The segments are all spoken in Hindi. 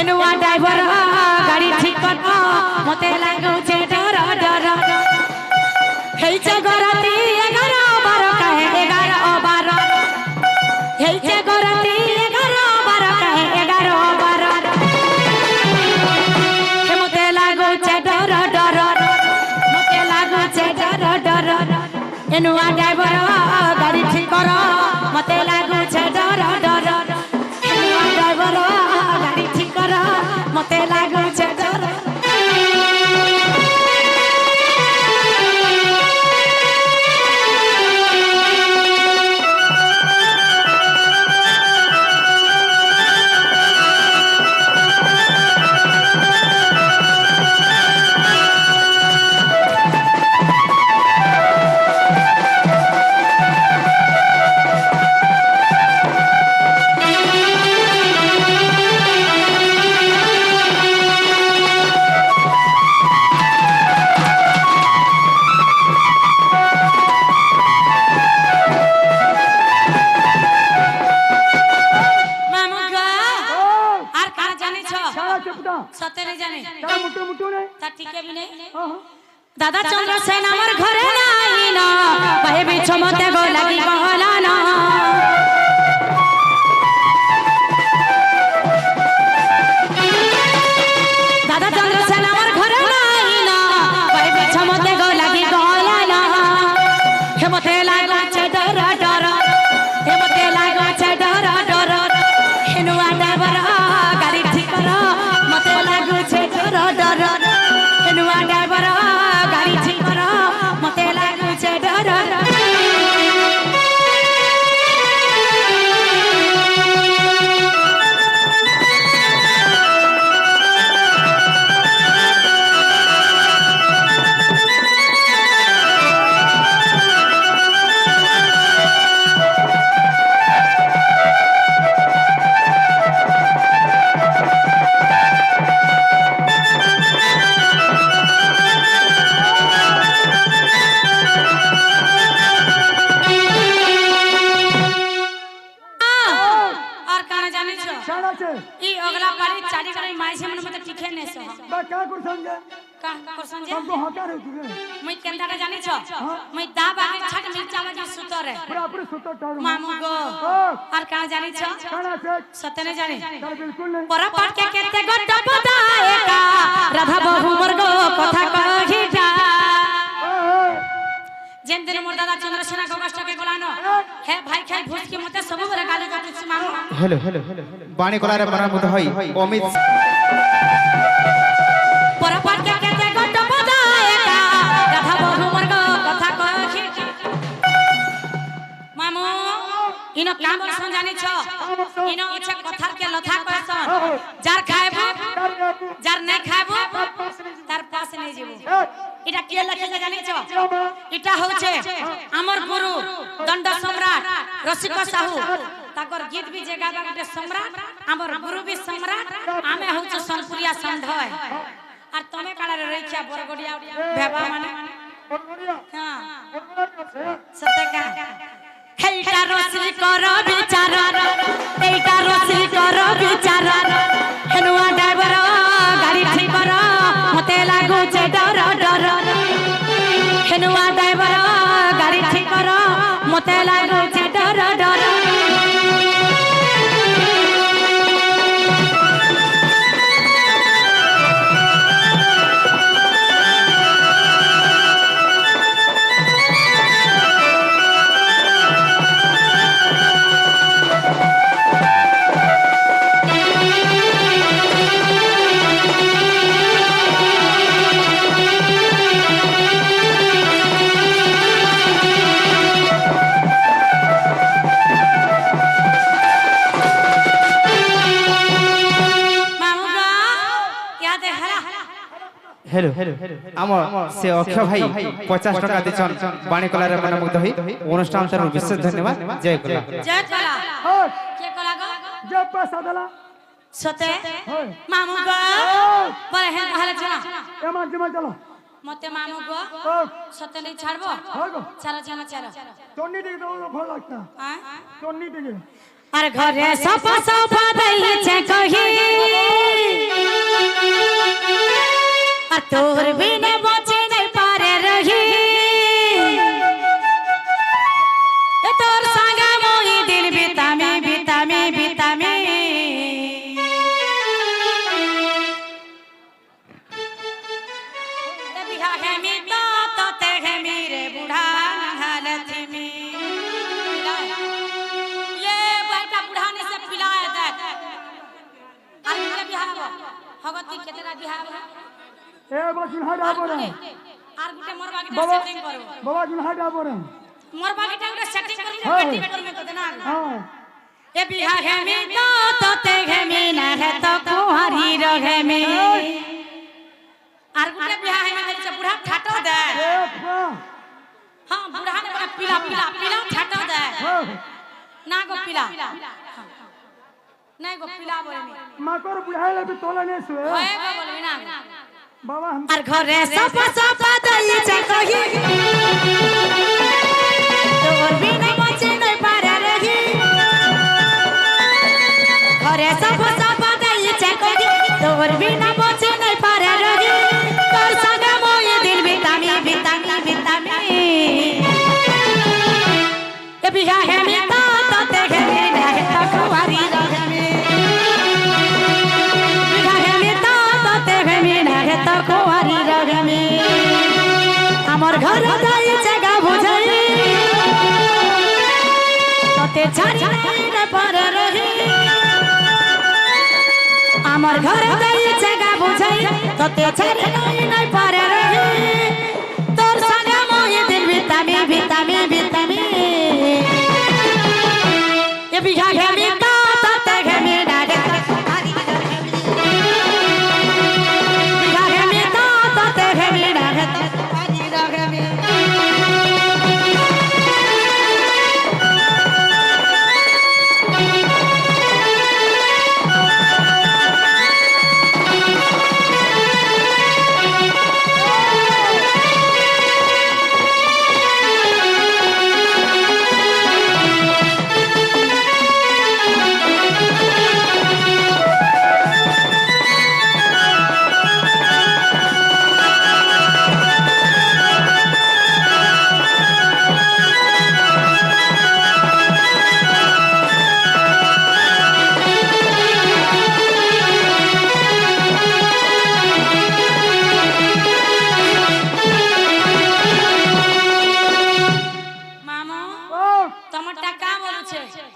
एनुआ ड्राइवर गाड़ी ठीक कर मते लागो छे डर डर हेइचे गरती 11 12 कहे 11 12 हेइचे गरती 11 12 कहे 11 12 हे मते लागो छे डर डर मते लागो छे डर डर एनुआ ड्राइवर गाड़ी ठीक कर मते लागो छे डर डर एनुआ ड्राइवर गाड़ी ठीक कर मते लागो छे डर दादा चंद्र सेन हमर घरे नाही ना कहे बिछ मते गो लागी कहला ना दादा चंद्र सेन हमर घरे नाही ना कहे बिछ मते गो लागी कहला ना हे मते लागो छे डर डर हे मते लागो छे डर डर हेनुआ ड्राइवर गाड़ी ठीक कर मते लागो छे डर डर हेनुआ ड्राइवर गाड़ी ठीक कर मते लागो छे डर डर मैं केंदाटा जानी छ मैं दाबा के छट मिर्चा लगी सुतर है पूरा सुतर टार मामू गो और का जानी छ काना छ सतने जानी बिल्कुल नहीं पर पट के केते गड्डा बताएगा राधा बहु वर्ग कथा कहिटा जेन दिन मोर दादा चंद्रसेना को कष्ट के गोलानो हे भाई खाई भूस के मते सब बरे गाली काटुछ मामू हेलो बाणी कोलारे मरा मुद होई अमित पर पट के केते गड्डा बताएगा राधा बहु वर्ग कथा कहिटा मामू इनो काम बसन जानी छ इनो अच्छा कथा के लथा कहसन जार खाएबो जार नै खाएबो तार पास नै जेबो इटा के लखे जानी छ इटा होछे हमर गुरु दंड सम्राट रसिक साहू ताकर गीत भी जगाबा के सम्राट हमर गुरु भी सम्राट आमे होछ सोनपुरिया संधय और तमे काला रे रखिया बरगडिया भेबा माने बरगडिया हां सत्य का हेइटा रसी कर विचार एइटा रसी कर विचार हेनुआ ड्राइवर गाड़ी ठीक कर मते लागो छे डर डर हेनुआ ड्राइवर गाड़ी ठीक कर मते लागो छे डर डर हेलो आम से अक्षय भाई 50 टका दिछन बाणी कलारे मन मुग्ध होई अनुष्ठान तर विशेष धन्यवाद जय कला के कला गो जय प्रसादला सते मामू गो पर हे कहले चला एमा जमा चलो मते मामू गो सते नहीं छाड़बो चलो चलो चलो चोन्नी टिके तो भल लगता हां चोन्नी टिके আর ঘরে সফা সফা দেইছে কহি আর তোর বিনে বচে নাই পারে রহি এ তোর সঙ্গে মই দিল বিতামি বিতামি বিতামি এ বিহা হে মি তো তে হে মি রে বুড়া হালত মি হগতি কেতেরা বিহাব এ বাবা জুলহা ডাবরে আর গুটে মোর বাগিটা সেটিং করব বাবা জুলহা ডাবরে মোর বাগিটা গুটে সেটিং করি বেটি বেটি মে কতে না हां ए बिहा है मी तो ते है मी ना है तो कुहारी रहे मी আর গুটে বিहा है मी से बुढ़ा ठाटो दे हां बुढ़ा ने बड़ा पीला पीला पीला ठाटो दे ना गो पीला नहीं गो पिला बोले माकर बुढ़ाइले भी तोला नहीं सुए होए गो बोलबी ना बाबा हम আর ঘরে সফা সফা দেইছে কহি তোর বিনা বচে নাই পারে রহি ঘরে সফা সফা দেইছে কহি তোর বিনা বচে নাই পারে রহি তোর সঙ্গে মই দিল বিতামি বিতামি বিতামি এ বিহা হে মি তো তে হে মি না হে তো কুয়ারি রহে তো কুয়ারি রগমে আমার ঘর যাই জায়গা বুঝাই তোতে ছাড়ি না পার রহি আমার ঘর যাই জায়গা বুঝাই তোতে ছাড়ি না পার রহি তোর সঙ্গে মই দিল বিতামি বিতামি বিতামি এ বিঘা ঘেমি তো তোতে ঘেমি না রে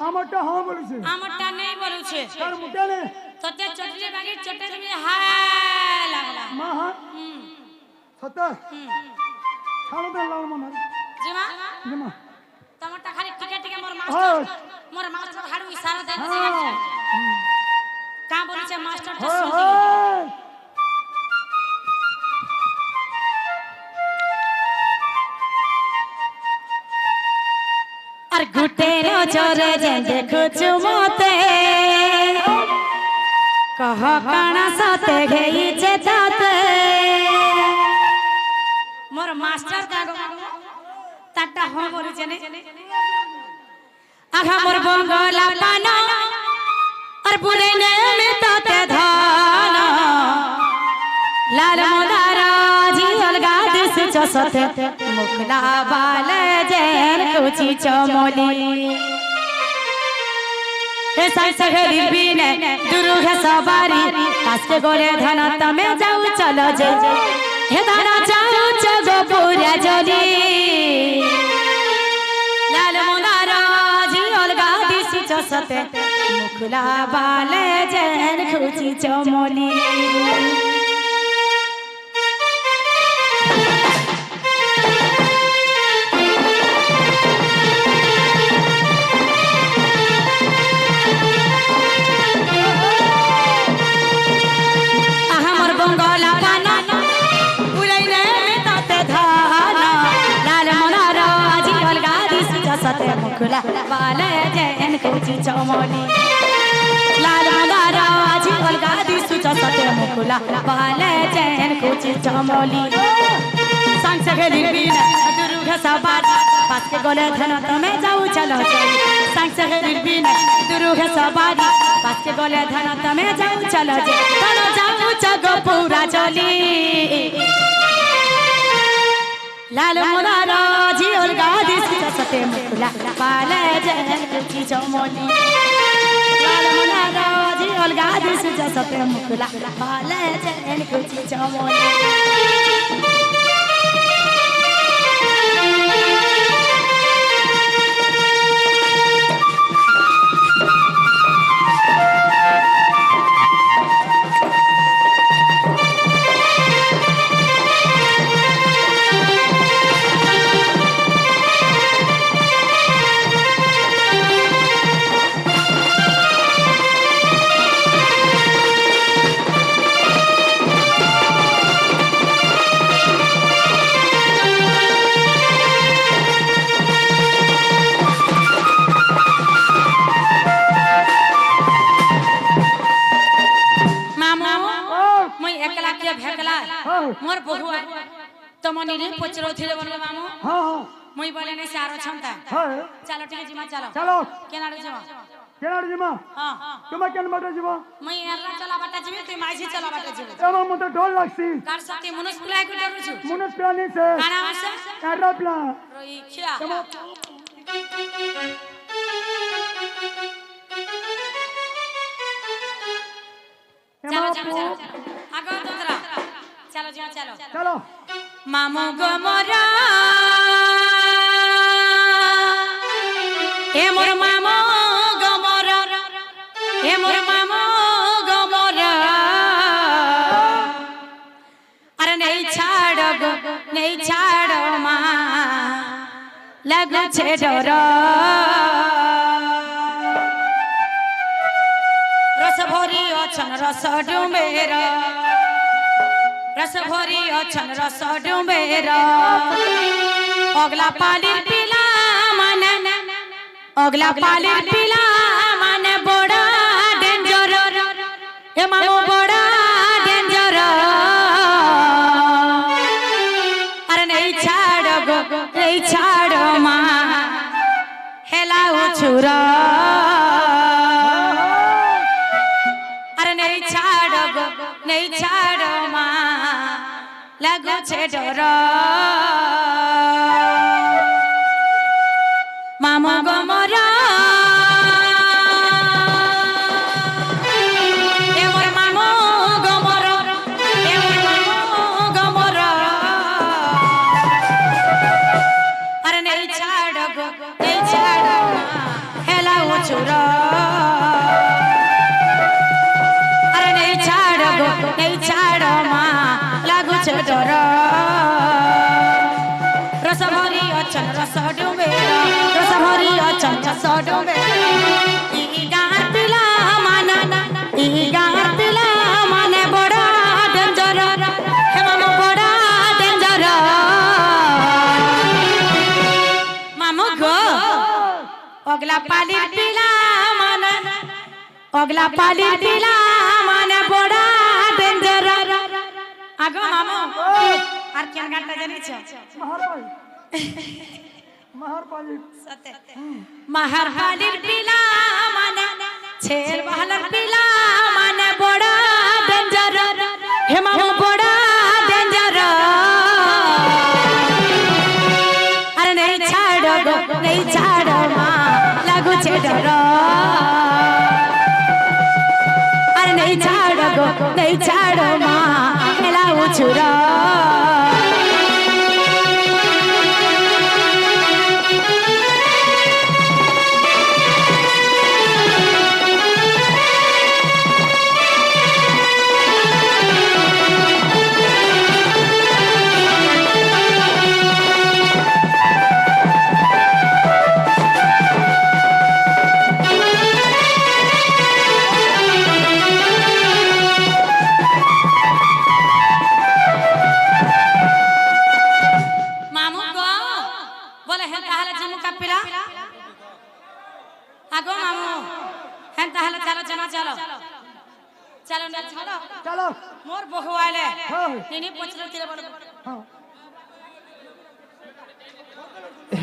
আমারটা হ্যাঁ বলেছে আমারটা নেই বলেছে তার মুখে নে তোতে চটলে বাগি চটে তুমি হায় লাগলা মা হ্যাঁ সত্য ছাড়ো দে লাল মন জি মা তোমারটা খালি টিকে টিকে মোর মাস্টার হাড়ু ইশারা দেন কা বলেছে মাস্টারটা শুনি আর গুটের জোরে যে দেখুছু মতে কহ কানা সতে গেইছে তাতে মোর মাস্টার গাগো তাটা হ বলেছে নে আঘা মোর বঙ্গলা পানা আর পুরে নে মে তাতে ধান লাল মোদারা জি অলগা দিস চসতে মুখলা বালে জের কুচি চমলি हे संसहरी बिने दुरुह सवारी आस्के गोरे धन तमे जाऊ चलो जे हे धन जाऊ चगो पूरा जोरी लाल मोनारा जी अलगा दिसी चसते मुखला बाले जेन खुची चमली मुखला बाले जैन कुची चमली लाल मंगारा जी अलगा दिसु चसते मुखला बाले जैन कुची चमली संग से गेली बिना दुरुघ सबार पास के गोले धन तमे जाऊ चलो संग से फिर दुरु है सवारी पास के बोले धन तमे जाऊ चलो जे चलो जाऊ जगो पूरा चली लाल मुरारा जी और गादी सते मुकुला पाले जन की चमोली लाल मुरारा जी और गादी सते मुकुला पाले जन की चमोली मोर बहुआ तमनी रे पचरो थिले बोलबे मामू हां हां मुई बोले नै सारो छमता हां चलो ठीक है जिमा चलो चलो केनाडू जिमा केनाडू जिमा हां तुमा केन बाटे जिमा मुई एरला चला बाटा जिमे तू माइसी चला बाटा जिमे एमा मते ढोल लागसी कार सती मनुष्य कुलाय को डरू छु मुनस प्लानी से काना वासे एरा प्ला रोई खिया चलो चलो आगो दूसरा चलो जिमा चलो चलो मामू गो मोरा ए मोर मामू गो मोरा ए मोर मामू गो मोरा अरे नहीं छाड़ो गो नहीं छाड़ो माँ लगो छे डरो रस भरी अछन रस डुमेरा रस भरी अछन रस डुमेरा अगला पालिर पिला माने अगला पालिर पिला माने बड़ा डेंजर ए मामू बड़ा डेंजर अरे नहीं छाड़ो गो नहीं छाड़ो माँ हेला उछुरा अरे नहीं छाड़ो गो नहीं छाड़ो माँ लगो छे डरो मामू गो मोरा ए मोर मामू गो मोरा ए मोर मामू गो मोरा अरे नहीं छाड़ो गो नहीं छाड़ो माँ हेला उछुरा अरे नहीं छाड़ो गो नहीं छाड़ो माँ लागू छे डरो रस भरी अचन रस डुबेरा रस भरी अचन रस डुबेरा ई गार पिला माना ई गार पिला माने बड़ा डेंजर हे मामू बड़ा डेंजर मामू गो अगला पाली पिला माना अगला पाली पिला माने बड़ा डेंजर आगो मामू आर केन गाटा जानि छ महाराज महारपाली सते महारपालीर पिला माने छेल बहलर पिला माने बड़ा डेंजर हे मामू बड़ा डेंजर अरे नहीं छाड़ो गो नहीं छाड़ो माँ लागू छे डरो अरे नहीं छाड़ो गो नहीं छाड़ो माँ हेला उछुरा आगो मामू हैं ताहले चलो जना चलो चलो ना चलो चलो मोर बहु आले हां निनी पचलो तिले बोल हां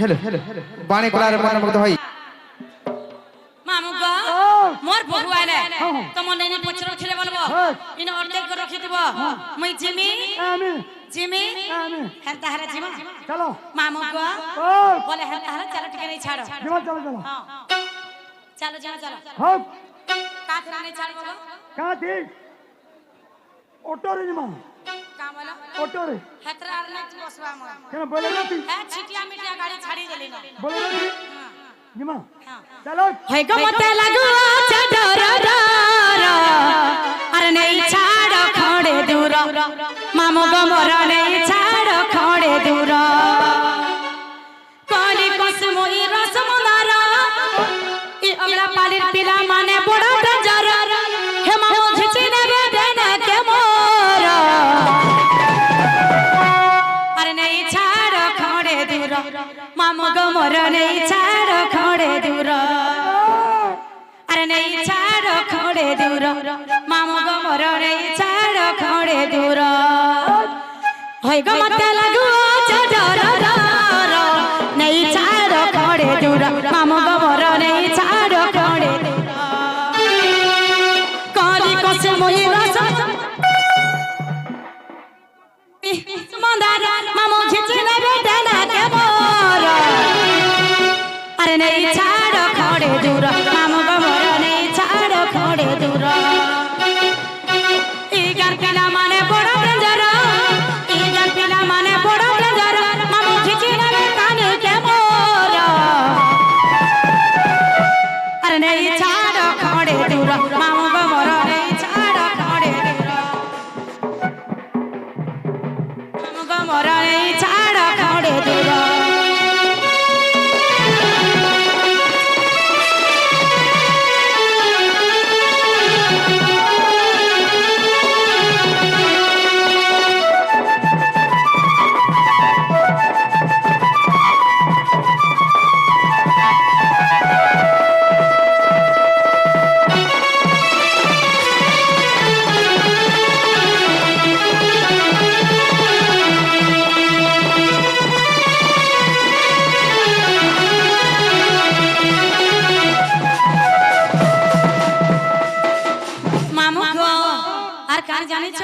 हेलो बाणे कोलार मन मुग्ध होई বহু আইলে তোমার নেনি পছর ছিলে বলবো ইন অর্ধেক করে রাখি দিব মুই জিমি আমি জিমি আমি হেনতা হারে জিমা চলো মামু গো ও বলে হেনতা হারে চলো টিকে নেই ছাড়ো চলো চলো চলো হ্যাঁ চলো চলো চলো হপ কাথরা নেই ছাড় বাবা কাঁথি অটো রে মা কাম হলো অটো রে হেতরা আর না বসবা মো কেন বলে না তুই হ্যাঁ ছিটিয়া মিটিয়া গাড়ি ছাড়ি দেলি না বলে না তুই জিমা হ্যাঁ চলো হয় গো মতে লাগু চাদর আর নেই ছাড় খড়ে দূর মামু গো মোর নেই ছাড় খড়ে দূর কলি কসমই রসমদার ই অগলা পালির পিলা মানে বড় ডজর হে মামু ঝিচি নেবে দেনা কে মোর আর নেই ছাড় খড়ে দূর মামু গো মোর নেই ছাড় খড়ে দূর अरे नहीं छाड़ो खोड़े दूर मामू गो मोर नहीं छाड़ो खोड़े दूर होय गो मते लागू चडर नहीं छाड़ो खोड़े दूर मामू गो मोर नहीं छाड़ो खोड़े दूर कली कसे मोहि रस मंदार मामू खिची नेबे देना के मोर अरे नहीं छाड़ो खोड़े दूर मामू गो मोर नहीं छाड़ो खोड़े दूर इगार पिला माने बड़ा डेंजर इगार पिला माने बड़ा डेंजर मामू खिची नेबे काने के मोर अरे नहीं छाड़ो खोड़े दूर मामू गो मोर नहीं छाड़ो खोड़े दूर मामू गो मोर नहीं छाड़ो खोड़े दूर মামু গো আর কার জানিছ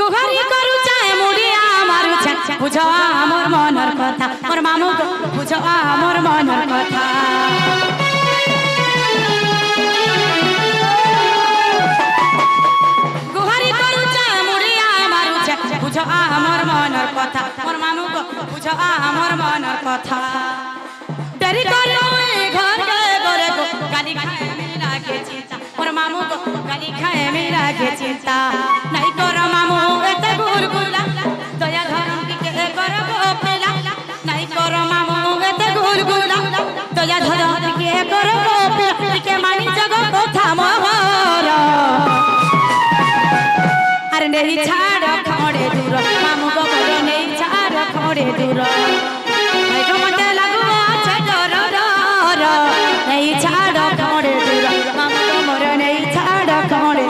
গুহারি করু চায় মুড়িয়া মারু চায় বুঝো আমার মনের কথা মোর মামু গো বুঝো আমার মনের কথা গুহারি করু চায় মুড়িয়া মারু চায় বুঝো আমার মনের কথা মোর মামু গো বুঝো আমার মনের কথা দেরি করো ঘর গরে গো গালি খায় মিলা কে চিন্তা মোর মামু গো গালি খায় মিলা কে চিন্তা নাই কর মামু এতে গুলগুলা দয়া ধরম টিকে কর গোপিলা নাই কর মামু এতে গুলগুলা দয়া ধরম টিকে কর গোপিলা টিকে মানি জগ কথা মোহর আর নেই ছাড় খড়ে দূর মামু গো মোর নেই ছাড় খড়ে দূর হয় গো মতে লাগু আছে ডর নেই ছাড় খড়ে দূর মামু গো মোর নেই ছাড় খড়ে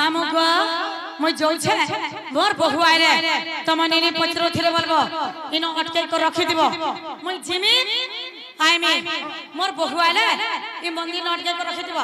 মামু গো মই যাউছে মোর বহু আইলে তোমনে নেনি পত্র থিলে বলবো ইনো অটকে কো রাখি দিব মই জিমি আইমি মোর বহু আইলে ই মন্দির অটকে কো রাখি দিব